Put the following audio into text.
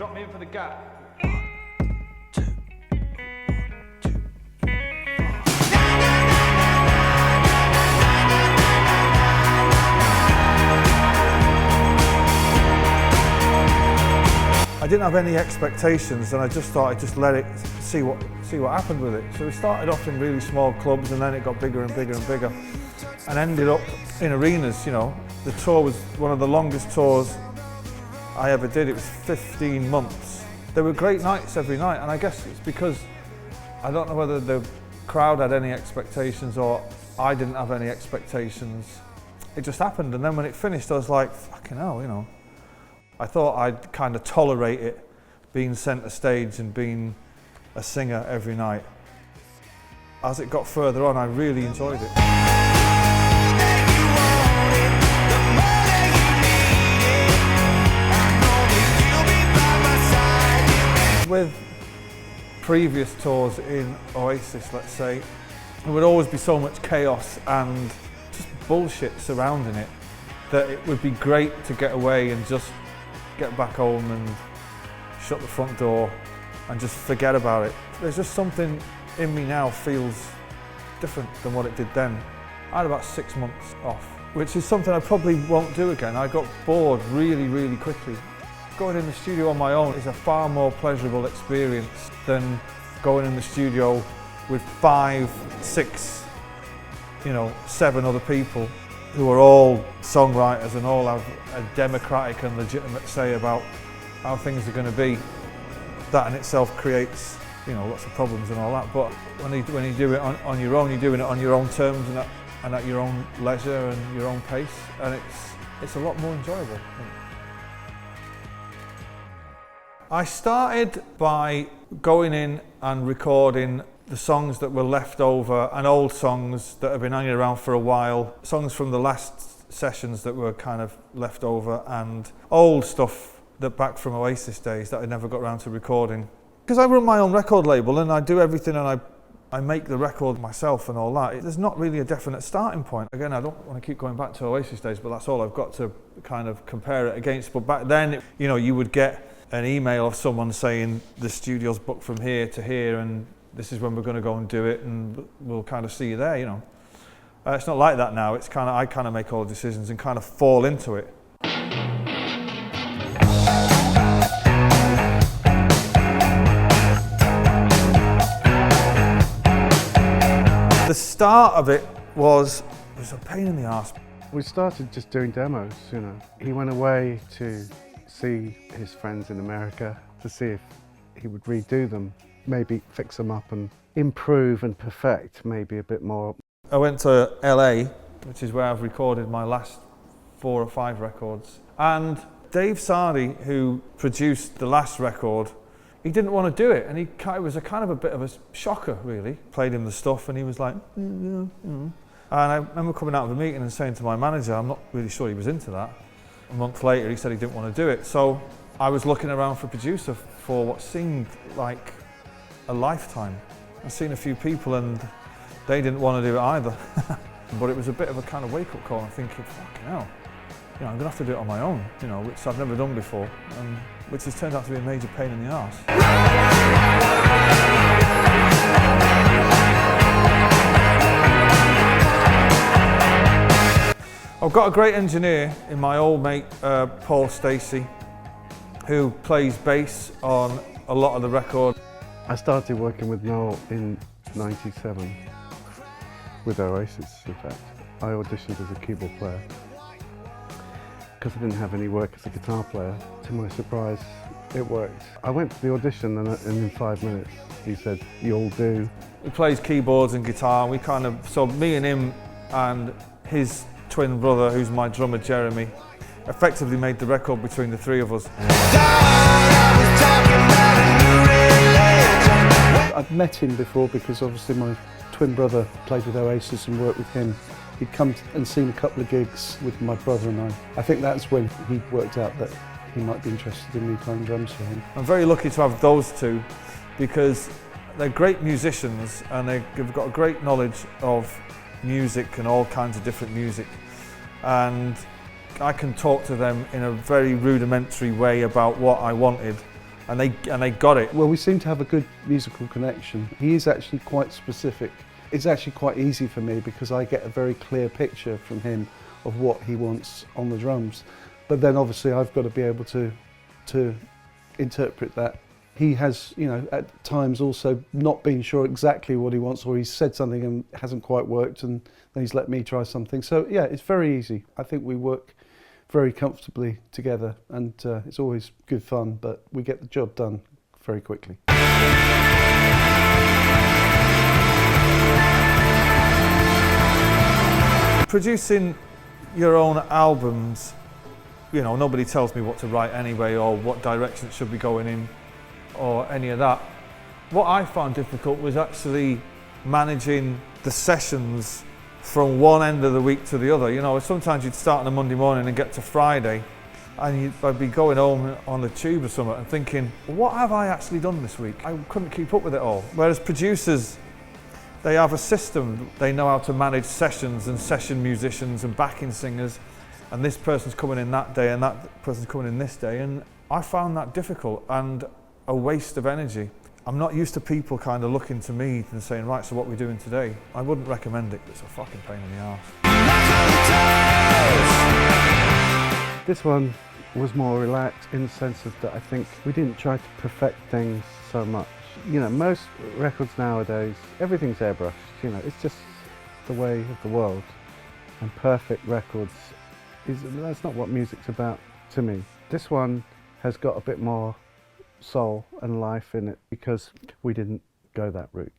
Drop me in for the gap. I didn't have any expectations, and I just thought I'd just let it see what happened with it. So we started off in really small clubs, and then it got bigger and bigger and bigger, and ended up in arenas. You know, the tour was one of the longest tours I ever did. It was 15 months. There were great nights every night, and I guess it's because I don't know whether the crowd had any expectations or I didn't have any expectations. It just happened, and then when it finished, I was like, fucking hell, you know. I thought I'd kind of tolerate it, being centre stage and being a singer every night. As it got further on, I really enjoyed it. With previous tours in Oasis, let's say, there would always be so much chaos and just bullshit surrounding it that it would be great to get away and just get back home and shut the front door and just forget about it. There's just something in me now feels different than what it did then. I had about 6 months off, which is something I probably won't do again. I got bored really, really quickly. Going in the studio on my own is a far more pleasurable experience than going in the studio with 5, 6, 7 other people who are all songwriters and all have a democratic and legitimate say about how things are going to be. That in itself creates, lots of problems and all that. But when you do it on your own, you're doing it on your own terms and at your own leisure and your own pace, and it's a lot more enjoyable. I started by going in and recording the songs that were left over and old songs that have been hanging around for a while, songs from the last sessions that were kind of left over, and old stuff that back from Oasis days that I never got around to recording. Because I run my own record label and I do everything, and I make the record myself and all that. There's not really a definite starting point. Again, I don't want to keep going back to Oasis days, but that's all I've got to kind of compare it against. But back then, you would get an email of someone saying the studio's booked from here to here and this is when we're going to go and do it, and we'll kind of see you there, It's not like that now. It's I kind of make all the decisions and kind of fall into it. The start of it was a pain in the arse. We started just doing demos, He went away to see his friends in America to see if he would redo them, maybe fix them up and improve and perfect maybe a bit more. I went to LA, which is where I've recorded my last 4 or 5 records, and Dave Sardi, who produced the last record, he didn't want to do it, and it was a kind of a bit of a shocker, really. Played him the stuff and he was like, And I remember coming out of the meeting and saying to my manager, I'm not really sure he was into that. A month later he said he didn't want to do it, so I was looking around for a producer for what seemed like a lifetime. I've seen a few people and they didn't want to do it either. But it was a bit of a kind of wake-up call. I'm thinking, fucking hell, I'm going to have to do it on my own, which I've never done before, and which has turned out to be a major pain in the arse. I've got a great engineer in my old mate, Paul Stacey, who plays bass on a lot of the record. I started working with Noel in '97 with Oasis, in fact. I auditioned as a keyboard player because I didn't have any work as a guitar player. To my surprise, it worked. I went to the audition and in 5 minutes he said, "You'll do." He plays keyboards and guitar, and so me and him and his twin brother, who's my drummer Jeremy, effectively made the record between the 3 of us. I'd met him before because obviously my twin brother played with Oasis and worked with him. He'd come and seen a couple of gigs with my brother and I. I think that's when he worked out that he might be interested in me playing drums for him. I'm very lucky to have those two because they're great musicians and they've got a great knowledge of music and all kinds of different music, and I can talk to them in a very rudimentary way about what I wanted, and they got it. Well, we seem to have a good musical connection. He is actually quite specific. It's actually quite easy for me because I get a very clear picture from him of what he wants on the drums. But then obviously I've got to be able to interpret that. He has, you know, at times also not been sure exactly what he wants, or he's said something and it hasn't quite worked, and then he's let me try something. So yeah, it's very easy. I think we work very comfortably together, and it's always good fun, but we get the job done very quickly. Producing your own albums, you know, nobody tells me what to write anyway, or what direction it should be going in, or any of that. What I found difficult was actually managing the sessions from one end of the week to the other. You know, sometimes you'd start on a Monday morning and get to Friday, and I'd be going home on the tube or something and thinking, what have I actually done this week? I couldn't keep up with it all. Whereas producers, they have a system. They know how to manage sessions and session musicians and backing singers, and this person's coming in that day and that person's coming in this day, and I found that difficult and a waste of energy. I'm not used to people kind of looking to me and saying, right, so what are we doing today? I wouldn't recommend it, it's a fucking pain in the arse. This one was more relaxed in the sense of that I think we didn't try to perfect things so much. You know, most records nowadays, everything's airbrushed, you know, it's just the way of the world. And perfect records, that's not what music's about to me. This one has got a bit more soul and life in it because we didn't go that route.